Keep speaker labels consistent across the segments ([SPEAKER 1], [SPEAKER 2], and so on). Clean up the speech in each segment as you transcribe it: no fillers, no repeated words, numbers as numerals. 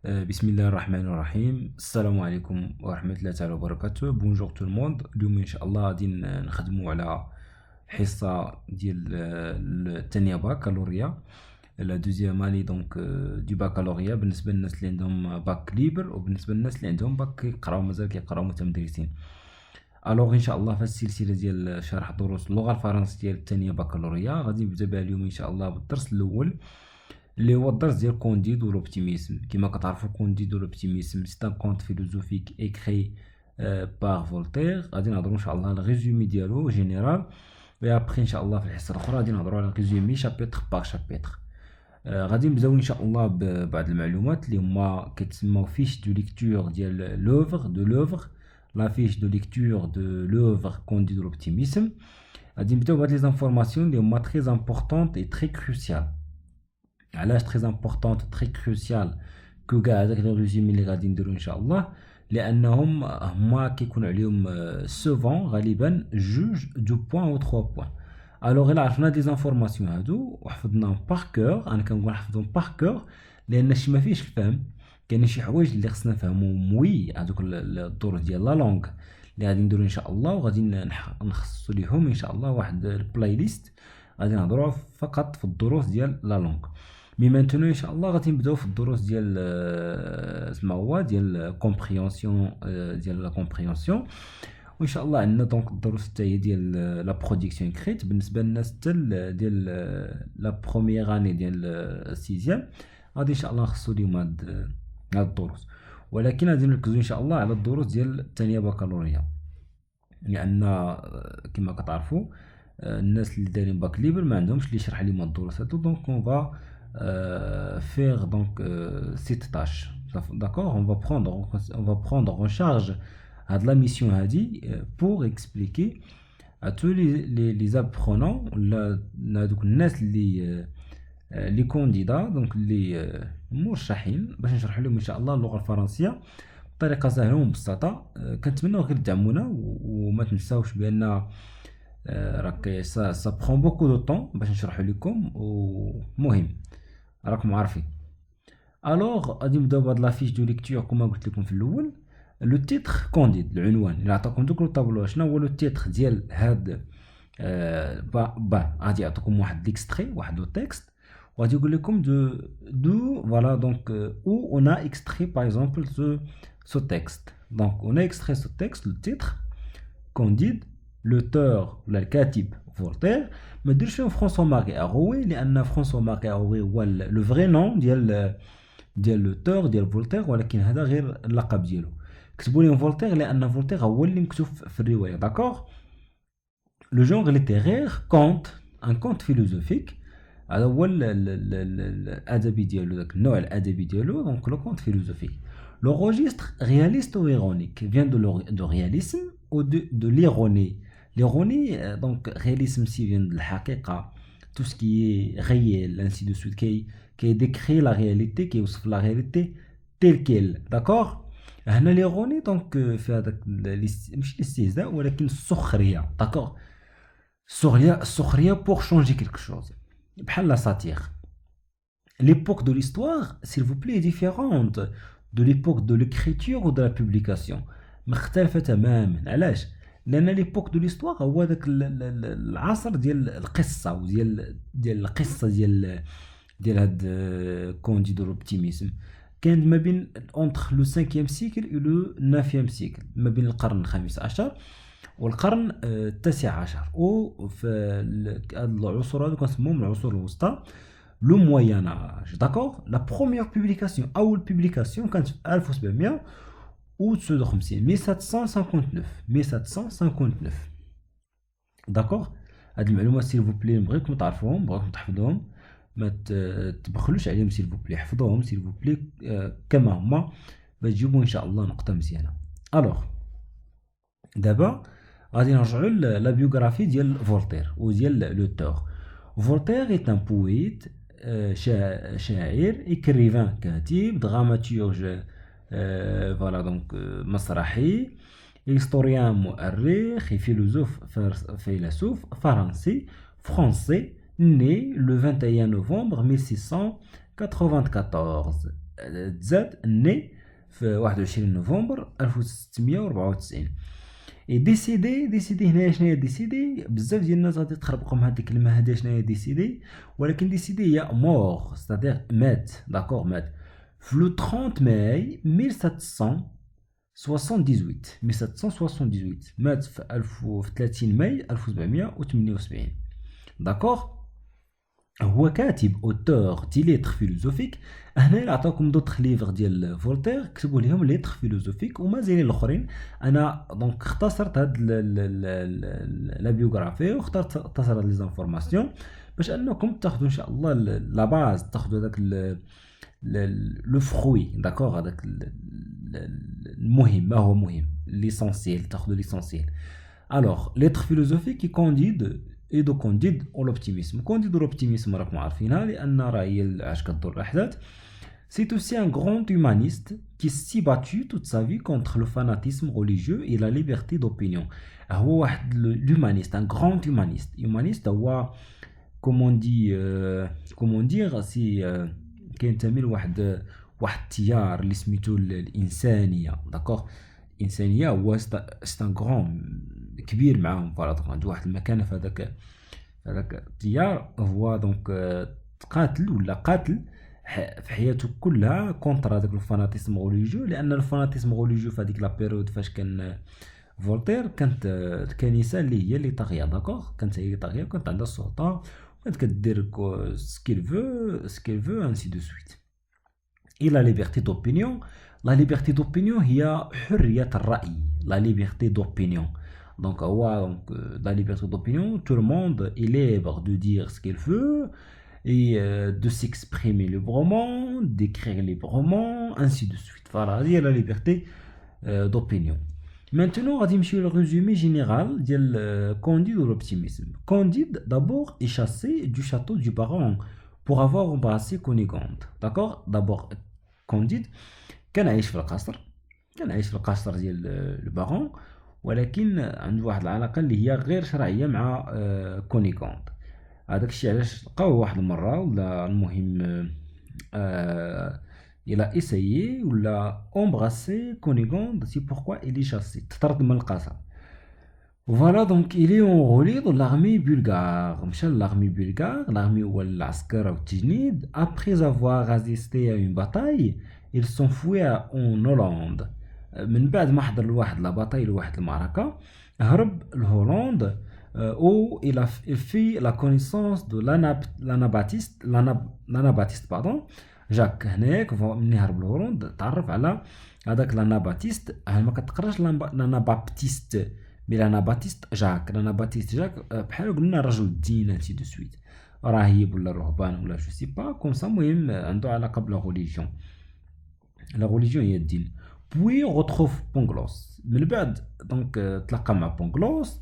[SPEAKER 1] Bismillah ar-Rahman ar-Rahim. Assalamu alaikum wa rahmatullahi ta'ala wa barakatuh. Bonjour tout le monde. اليوم إن شاء الله غادي نخدموا على حصة ديال الثانية بكالوريا لا دوزيام اني دونك دو بكالوريا بالنسبة للناس اللي عندهم باك ليبر وبالنسبة للناس اللي عندهم باك كيقراو مازال كيقراو متمدرسين. الوغ ان شاء الله في السلسلة ديال شرح دروس اللغة الفرنسية ديال الثانية بكالوريا غادي نبدا بها اليوم ان شاء الله بالدرس الأول اللي هو الدرس ديال كونديد و لوبتيميزم. كما كتعرفوا كونديد و لوبتيميزم سي ان كونت فيلوزوفيك اكري بار فولتير. غادي نهضروا ان شاء الله على الريزومي ديالو جينيرال و ابري ان شاء الله في الحصه الاخرى غادي نهضروا على الريزومي شابيتر بار شابيتر. غادي نبداو ان شاء الله ببعض المعلومات اللي هما كيتسموا فيش دو ليكتور ديال لوفر لا فيش دو ليكتور دو لوفر كونديد و لوبتيميزم. غادي نبداو بهاد لي زانفورماسيون اللي هما تري امبورطونط اي تري كروسيال. علاش تري امبورطونط تري كروسيال كو كاع هذاك لي ريزومي اللي غادي نديرو ان شاء الله، لانهم هما كيكون عليهم سوفون غالبا جوج دو بوين او 3 بوين. الوغ الا عرفنا دي زانفورماسيون هادو وحفظناهم بار كور، انا كنقول نحفظهم بار كور لان شي ما فيهش الفهم، كاين شي حوايج اللي خصنا نفهمو موي هذوك الدروس ديال لا لونغ اللي غادي نديرو ان شاء الله، وغادي نخصصو ليهم ان شاء الله واحد البلاي ليست غادي نهضروا فقط في الدروس ديال لا لونغ. مي مانتونو ان شاء الله غادي نبداو في الدروس ديال اسمها هو ديال كومبريهنسيون ديال لا كومبريهنسيون، وان شاء الله عندنا دونك الدروس حتى هي ديال لا برودكسيون كريت بالنسبه للناس حتى ديال لا بروميير اني ديال السيزيام غادي ان شاء الله نخصو ليهم هاد الدروس، ولكن غادي نركزوا ان شاء الله على الدروس ديال الثانيه بكالوريا، لان كما كتعرفوا الناس اللي دايرين باك ليبر ما عندهمش اللي يشرح لهم الدروس هادو. دونك اون فا faire donc cette tâche, d'accord. On va prendre en charge de la mission hadi pour expliquer à tous les apprenants les candidats donc les مرشحين باش نشرح لهم ان شاء الله اللغه الفرنسيه بطريقه سهله ومبسطه. كنتمنوا غير تدعمونا وما تنساوش بان راك سا برون بوكو دو طون باش نشرح لكم، ومهم راكم عارفين. الوغ غادي نبداو بهاد لافيش دو ليكتور كما قلت لكم في الاول. لو تيتر كونديد العنوان اللي عطاكم دوك الطابلو شنو هو لو تيتر ديال هاد غادي يعطيكم واحد ليكستري واحد لو تيكست وغادي يقول لكم دو فوالا دونك او اون ا اكستري باغ اكزومبل سو تيكست. دونك اون ا اكستري سو تيكست لو تيتر كونديد لوتور ولا الكاتب فولتير. ما ديرش فيهم فرانسوا ماري اروي لان فرانسوا ماري اروي هو لو فري نون ديال لوتور ديال فولتير، ولكن هذا غير اللقب ديالو. كتبوا لهم فولتير لان فولتير هو اللي مكتوب في الروايه، داكوغ. لو جونغ ليتيرير كونت ان كونت فيلوزوفيك، هذا هو الادبي ديالو، داك النوع الادبي ديالو. دونك لو كونت فيلوزوفيك. لو ريجستر رياليست او ايرونيك فيان دو رياليسم او دو ليروني. ليروني دونك رياليسم سي فين الحقيقه تو سكي غيال انسي دو سويت كي ديكري لا رياليتي كيوصف لا رياليتي تيل كيل، داكوغ. هنا ليروني دونك في هذاك ماشي الاستهزاء ولكن السخريه، داكوغ. السخريه بور شونجي كيلكو شوز بحال لا ساتير. ليبوك دو ليستوار s'il vous plaît est différente de l'époque de l'écriture ou de la publication. مختلفه تماما. علاش؟ لان ليبوك دو ليستوار هو داك العصر ديال القصه وديال القصه ديال هاد كونديد لوبتيميزم كان ما بين اونتر لو 5 سيكل و لو 9 سيكل، ما بين القرن الخامس عشر والقرن التاسع عشر. و في هاد العصور هادو كنسموهم العصور الوسطى لو موين اج، داكوغ. لا بروميير بوبليكاسيون اول بوبليكاسيون كانت في 1759 داكوغ. هاد المعلومات سيل فو بلي نبغيكم تعرفوهم، نبغيكم تحفظوهم، ما تبخلوش عليهم سيل فو بلي، حفظوهم سيل فو بلي كما هما باش تجيبوا ان شاء الله نقطه مزيانه. الوغ دابا غادي نرجعوا لا بيوغرافي ديال فولتير وديال لوتور. فولتير ايت ان بويت شاعر، اكريفان كاتب، دراماتورج فوالا دونك مسرحي، هيستوريان مؤرخ، فيلسوف فرنسي né le 21 novembre 1694 تزاد ني في 21 نوفمبر 1694. اي ديسيدي هنايا شناهي ديسيدي؟ بزاف ديال الناس غادي تخربقهم هاد الكلمه هادي شناهي ديسيدي، ولكن ديسيدي هي مور ستادير مات. داكوغ مات في لو 30 ماي 1778 مات في 30 ماي 1778. داكوغ هو كاتب اوتور دي ليتر فيلوزوفيك. هنا عطاكم دوطخ ليفر ديال فولتير كتبوا لهم ليتر فيلوزوفيك ومازالين الاخرين. انا دونك اختصرت هاد لا بيوغرافي اختصرت لي زانفورماسيون باش انكم تاخذوا ان شاء الله لا باز، تاخذوا هذاك لو فروي. داكوغ هذاك المهم، ما هو مهم، ليسونسييل، تاخذوا ليسونسييل. الوغ ليتر فيلوزوفيك كي كونديد et de Candide ou l'optimisme. Candide ou l'optimisme, راكم عارفينها لأن راه هي عاش كدور الأحداث. C'est aussi un grand humaniste qui s'est battu toute sa vie contre le fanatisme religieux et la liberté d'opinion. هو واحد l'humaniste, un grand humaniste. Humaniste هو comment dire سي كينتمي لواحد التيار اللي سميتو الإنسانية. داكوغ الإنسانية هو سي ان غران كبير معاهم، فوالا عنده واحد المكانه في هذاك التيار. هو دونك قاتل في حياته كلها كونتر هذاك الفاناتيزم غوليجيو، لان الفاناتيزم غوليجيو في هذيك لا بيريود فاش كان فولتير كانت الكنيسه اللي طاغيه. داكوغ كانت هي اللي طاغيه وكانت عندها السلطه وكانت كدير سكيل فو انسي دو سويت. Et la liberté d'opinion, la liberté d'opinion هي حرية الرأي. La liberté d'opinion. Donc, la liberté d'opinion, tout le monde est libre de dire ce qu'il veut et de s'exprimer librement, d'écrire librement, ainsi de suite. Voilà, il y a la liberté d'opinion. Maintenant, on va dire le résumé général de Candide ou l'optimisme. Candide, d'abord, est chassé du château du baron pour avoir embrassé Cunégonde. D'accord? D'abord, Candide كان عايش في القصر ديال البارون، ولكن عنده واحد العلاقه اللي هي غير شرعيه مع كونيغوند. هذاك الشيء علاش لقاوه واحد المره، ولا المهم الى ايسايي ولا امبراسي كونيغوند. سي بوركوا الي شاسي، تطرد من القصر. فوالا دونك الي اونغولي دو لارمي بولغار، مشى لارمي بولغار. لارمي هو العسكر او التجنيد. ابري افوار ريزيستي ا اون باتاي ils sont fouillés en Hollande. من بعد ما حضر لواحد لا باتاي، لواحد المعركه، هرب لهولندا où il a fait la connaissance de l'anabaptiste pardon جاك. هناك ملي هرب لهولندا تعرف على هذاك لاناباتيست. ما كتقراش لانابابتيست مي لاناباتيست جاك. لاناباتيست جاك بحال قلنا رجل الدين انسي دو سويت، راهب ولا رهبان ولا جو سي با كوم سا. المهم عنده علاقه بلا ريليجيون. لا ريليجيون هي الدين. بوي روتروف بونغلوس. من بعد دونك تلاقى مع بونغلوس.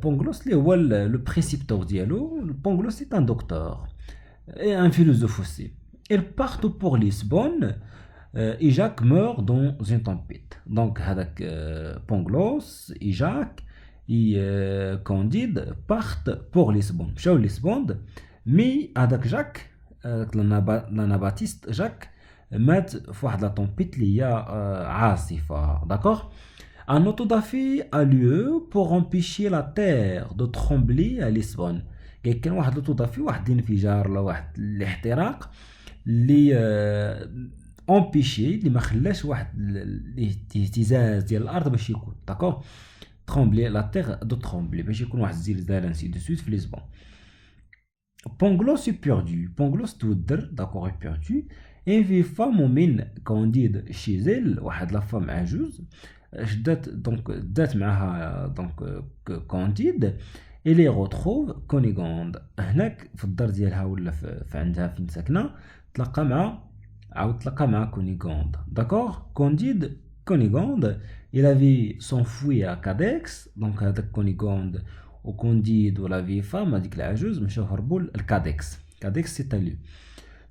[SPEAKER 1] بونغلوس اللي هو لو بريسيبتور ديالو. بونغلوس سي ان دكتور et un philosophe aussi. Ils partent pour Lisbonne et Jacques meurt dans une tempête. Donc هذاك Pangloss et Jacques et Candide partent pour Lisbonne. مشاو لليسبون. مي هذاك جاك l'anabaptiste جاك مات في واحد لا طومبيت اللي هي عاصفه. داكوغ. Un autodafé a lieu pour empêcher la terre de trembler à Lisbonne. كان واحد الاوتودافي، واحد الانفجار ولا واحد الاحتراق اللي امبيشي، اللي ما خلاش واحد الاهتزاز ديال الارض باش يكون. داكوغ. ترومبلي لا تيغ دو ترومبلي، باش يكون واحد الزلزال انسي دو سويت في لشبون. بونغلوس est perdu. بونغلوس تودر. داكوغ est perdu. et في فام من كانديد شيزيل، واحد لا فام عجوز شدات دونك دات معها دونك كانديد. et les retrouve كونيغوند. هناك في الدار ديالها ولا في عندها فين ساكنه تلاقى مع كونيغوند. داكوغ. كونديد كونيغوند il avait s'enfuit à Cadix. دونك هذاك كونيغوند وكونديد ولا في فام هذيك العجوز مشاو هربوا لكاديكس. كاديكس سي تاليو.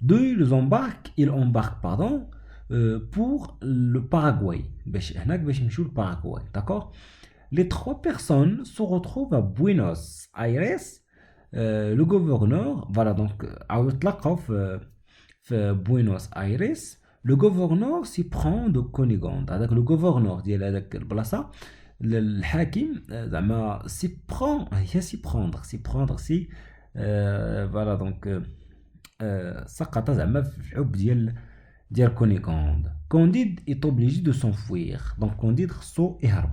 [SPEAKER 1] ils embarquent pardon pour le Paraguay. باش هناك باش يمشيو للباراغواي. داكوغ. Les trois personnes se retrouvent à Buenos Aires. Le gouverneur, voilà donc, عاودوا تلاقاو في Buenos Aires, le gouverneur s'y prend de Cunégonde. هذاك le gouverneur ديال هذاك البلاصة الحاكم زعما s'y prendre voilà donc سقط زعما في الحب ديال كونيغوند. Candide est obligé de s'enfuir. Donc Candide خصو يهرب.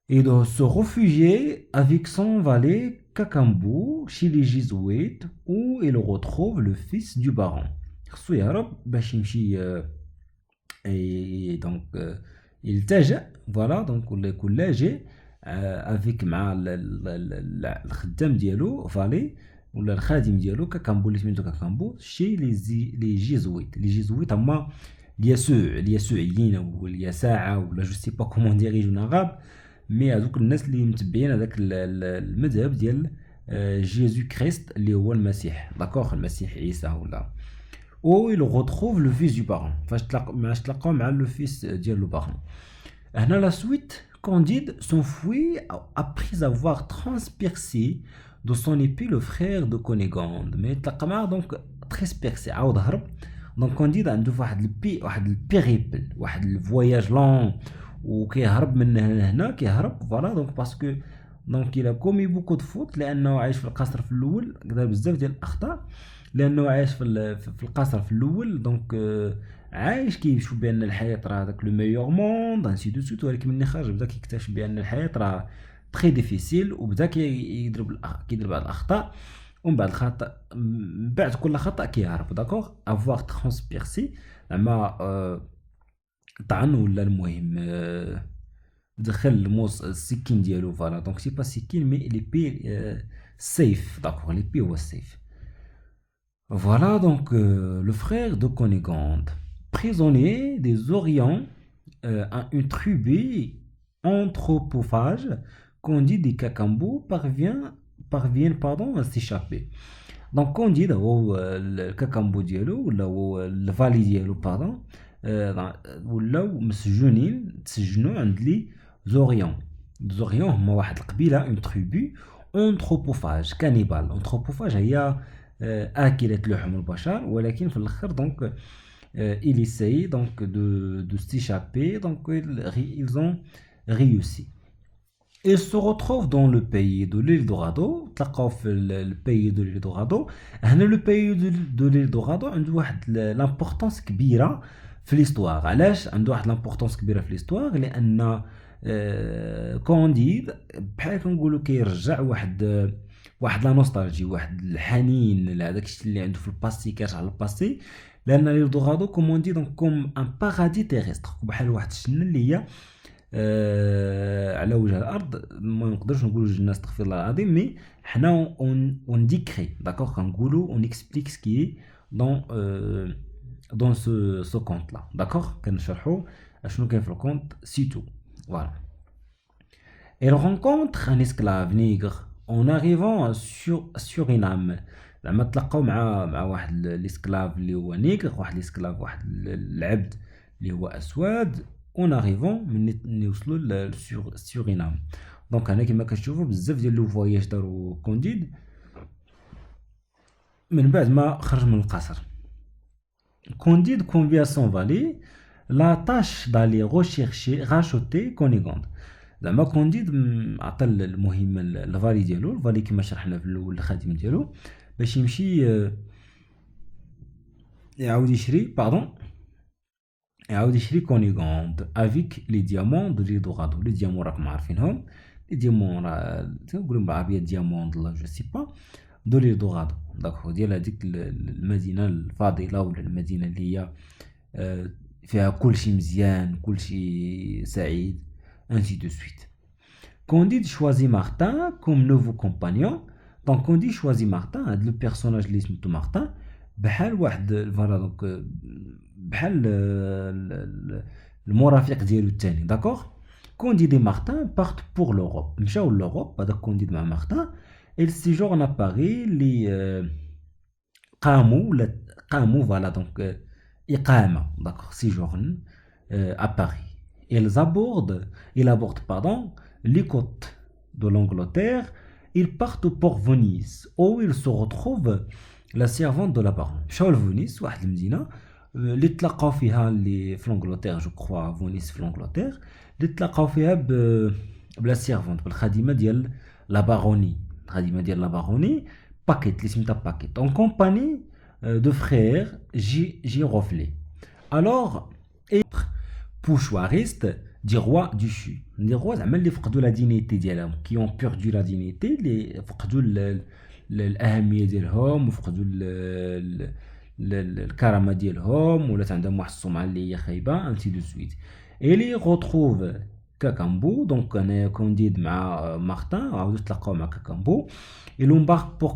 [SPEAKER 1] Et de se réfugier avec son valet Cacambo chez les Jésuites où il retrouve le fils du baron. خصو يهرب باش يمشي et donc يلتجأ voilà donc ولا يكون لاجئ avec مع الخدام ديالو فالي ولا الخادم ديالو كاكامبو اللي سميتو كاكامبو شي لي جيزويت هما اليسوعيين ولا اليساعة ولا جو سي با كومون ديريجو نغاب مي هذوك الناس اللي متبعين هذاك المذهب ديال جيزو كريست اللي هو المسيح داكوغ المسيح عيسى ولا او il retrouve le fils du baron فاش تلاقاو مع لو فيس ديال لو بارون. هنا لا سويت Candide s'enfuit après avoir transpercé de son épée le frère de Cunégonde. Mais تلاقى معاه دونك transpercé عاود هرب. دونك كونديد عنده واحد البيريبل واحد الفواياج لون وكيهرب من هنا كيهرب فوالا دونك باسكو دونك il a commis beaucoup de fautes لانه عايش في القصر في الاول دار بزاف ديال الاخطاء لانه عايش في القصر في الاول دونك عايش كيشوف بان الحياه راه داك لو ميور موند انسي دو سوت ولكن ملي خرج بدا كيكتشف بان الحياه راه تري ديفيسيل وبدا كيدير بعض الاخطاء ومن بعد كل خطا كيهرب داكوغ افوار ترانسبيرسي زعما طعن ولا المهم دخل الموس السكين ديالو فوالا دونك سي با سكين مي ليبي سيف داكوغ ليبي هو السيف. Voilà donc le frère de Cunégonde, prisonnier des Orients à une tribu anthropophage, Candide et Cacambo parviennent à s'échapper. Donc Candide هو الكاكامبو ديالو ولا هو الفالي ديالو باردون ولاو مسجونين تسجنوا عند لي زوريون هما واحد القبيله اون تريبو انثروبوفاج كانيبال. انثروبوفاج هي آكلة لحم البشر ولكن في الاخر دونك il essaye donc de s'échapper donc ils ont réussi. Ils se retrouvent dans le pays de l'Eldorado تلقاو في الباي دو l'Eldorado. هنا لو باي دو l'Eldorado عنده واحد لامبورطونس كبيره في ليستوار. علاش عنده واحد لامبورطونس كبيره في ليستوار؟ لان كونديد بحال كنقولوا كيرجع واحد لا نوستالجي واحد الحنين لهذاك الشيء اللي عنده في الباسي كيرجع للباسي لان ليلدورادو كومون دي دونك كوم ان بارادي تيريستر بحال واحد الجنه اللي هي على وجه الارض ما نقدرش نقولوا جنه استغفر الله العظيم مي حنا اون ديكري داكوغ كنقولوا اون اكسبليك سكي دون سو كونت لا داكوغ كنشرحوا اشنو كاين في الكونت سيتو فوالا. Elle rencontre un esclave nègre en arrivant sur Suriname. زعما تلاقاو مع واحد الاسكلاف اللي هو نيغر واحد الاسكلاف واحد العبد اللي هو اسود اون اريفون من يوصلوا لسورينام. دونك هنا كما كتشوفوا بزاف ديال لو فواياج داروا كونديد من بعد ما خرج من القصر. كونديد convie à son valet la tâche d'aller rechercher racheter Cunégonde. زعما كونديد عطى المهمه الفالي ديالو الفالي كما شرحنا في الاول الخادم ديالو باش يمشي يعاود يشري كونيغوند افيك لي ديامون دو ليدورادو. لي ديامون راكم عارفينهم لي ديامون راه تنقولوا بالعربيه ديامون لا جو سي با دو ليدورادو داكو ديال هذيك المدينه الفاضله ولا المدينه اللي هي فيها كلشي مزيان كلشي سعيد ainsi de suite. Candide choisit Martin comme nouveau compagnon. Donc Candide choisit Martin, le personnage اللي سميتو Martin بحال واحد فوالا دونك بحال المرافق ديالو الثاني داكوغ. Candide et Martin partent pour l'Europe. مشاو للأوروب هذاك كونديد مع مارتن. Il séjourne à Paris اللي قاموا فوالا دونك إقامة داكوغ séjourne à Paris. Ils abordent les côtes de l'Angleterre. Ils partent pour Venise, où ils se retrouvent لا سيرفونت دو لا بارون. مشاو لفونيس واحد المدينه اللي تلاقاو فيها اللي في لونجلتير، جو كخوا فونيس في لونجلتير، اللي تلاقاو فيها بلا سيرفونت، بالخادمه ديال لا باروني، الخادمه ديال لا باروني باكيت اللي سميتها باكيت اون كومباني دو فرير جيروفلي. الوغ اي بوشواريست دي روا دو شو، دي روا زعما اللي فقدوا لا دينيتي ديالهم، كي اون بيردو لا دينيتي، اللي فقدوا الاهميه ديالهم وفقدوا الكرامه ديالهم، ولات عندهم واحد السمعه اللي هي خايبه انتي دو سويت. اي لي روتروف كاكامبو، دونك انا كونديد مع مارتن عاودوا تلاقاو مع كاكامبو. Et l'embarque pour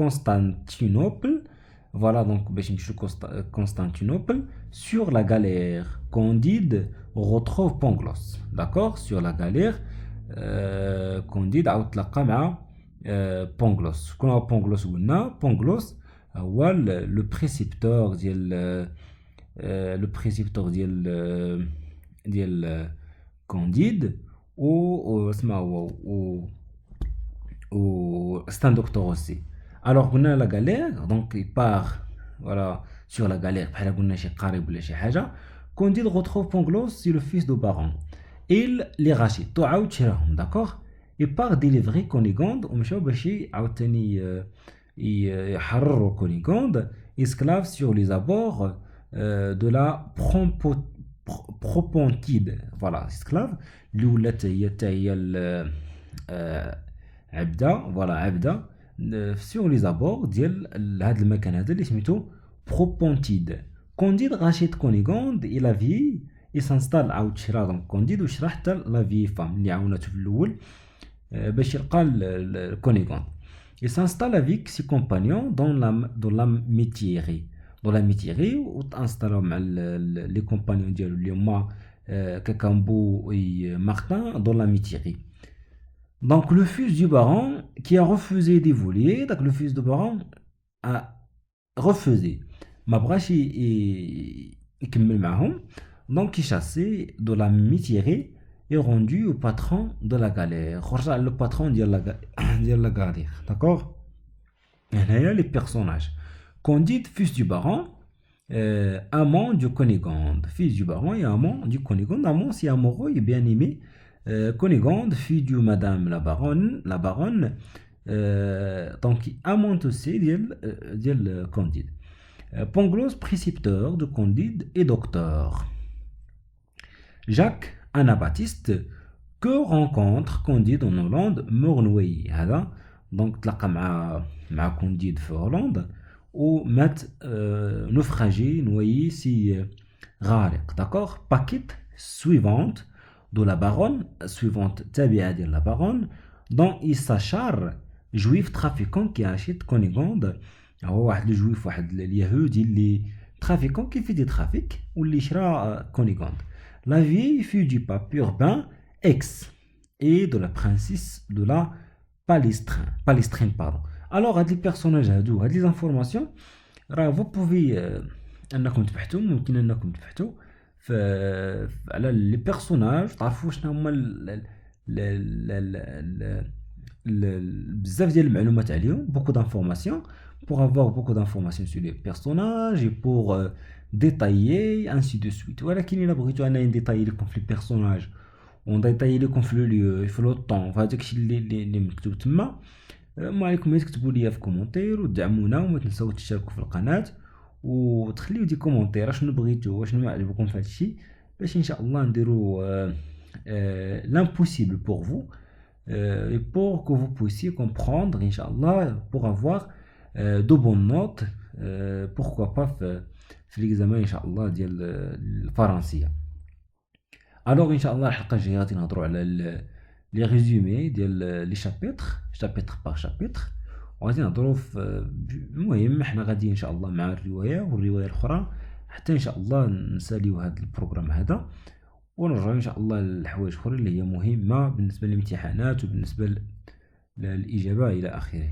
[SPEAKER 1] Constantinople, voilà, donc Constantinople, sur la galère. Candide retrouve Pangloss, d'accord, sur la galère. Candide a تلاقى مع Pangloss. كون هو Pangloss قلنا Pangloss هو le précepteur ديال Candide و اسمه هو ou c'est un docteur aussi. Alors on a la galère, donc il part voilà sur la galère. بحال قلنا شي قارب ولا شي حاجه. Candide retrouve Pangloss, c'est le fils de baron. Il les rachète, تعاود شراهم, d'accord. Il part délivrer Cunégonde ومشاو باش عاوتاني يحرروا Cunégonde, esclave sur les abords de la Propontide. Voilà, esclave اللي ولات هي حتى هي عبده، فوالا عبده سور لي زابور ديال هاد المكان هذا اللي سميتو بروبونتيد. كونديد غاشيت كونيغوند الى لا في اي سانستال، عاود شرا دونك كونديد وشرا حتى لا في فام اللي عاوناتو في الاول باش يلقى كونيغوند. اي سانستال افيك سي كومبانيون دون لا ميتيري وتانستالو مع لي كومبانيون ديالو اللي هما كاكامبو و مارتن دون لا ميتيري. Donc le fils du baron qui a refusé d'évoluer, donc le fils du baron a refusé. Ma brache est donc il chassé de la métier est rendu au patron de la galère. Le patron de la galère, d'accord. Et là il y a les personnages. Candide, fils du baron, amant du Cunégonde, fils du baron et amant du Cunégonde. Amant c'est amoureux et bien aimé. Cunégonde, fille de madame la baronne, donc amante aussi de Candide. Pangloss, précepteur de Candide et docteur. Jacques Anabaptiste, que rencontre Candide en Hollande, meurt noyé. Donc تلاقى مع Candide في هولندا ومات naufragé, noyé, si غارق, d'accord. Paquette suivante de la baronne, suivante tabia de la baronne, dont il s'acharne juif trafiquant qui achète Cunégonde. هو واحد الجويف، واحد اليهودي اللي trafiquant qui fait des trafics واللي شرا Cunégonde. La vieille fille du pape Urbain X et de la princesse de la Palestrine, pardon. Alors هاد لي بيرسوناج هادو، هاد لي زانفورماسيون راه vous pouvez انكم تبحثوا، ممكن انكم تبحثوا على لي بيرسوناج، تعرفوا شنو هما بزاف ديال المعلومات عليهم، beaucoup d'informations pour avoir beaucoup d'informations sur les personnages et pour détailler ainsi de suite. ولكن الا بغيتو انا نديتايي لكم في لي بيرسوناج ونديتايي لكم في لو ليو في لو طون في هذاك الشيء اللي مكتوب تما، ما عليكم غير تكتبوا لي في كومونتير وتدعمونا، وما تنساو تشتركوا في القناه وتخليو دي كومونتير شنو بغيتو وشنو ما عجبكم في هذا الشيء، باش ان شاء الله نديروا l'impossible pour vous et pour que vous puissiez comprendre inchallah pour avoir de bonnes notes, pourquoi pas في l'examen inchallah ديال الفرنسيه. alors inchallah الحلقه الجايه غادي نهضروا على لي ريزومي ديال لي شابيتر بار شابيتر، وغادي نهضروا في المهم حنا غادي ان شاء الله مع الروايه والروايه الاخرى حتى ان شاء الله نساليو هذا البروغرام هذا ونرجعوا ان شاء الله للحوايج اخرى اللي هي مهمه بالنسبه للامتحانات وبالنسبه للاجابه الى اخره.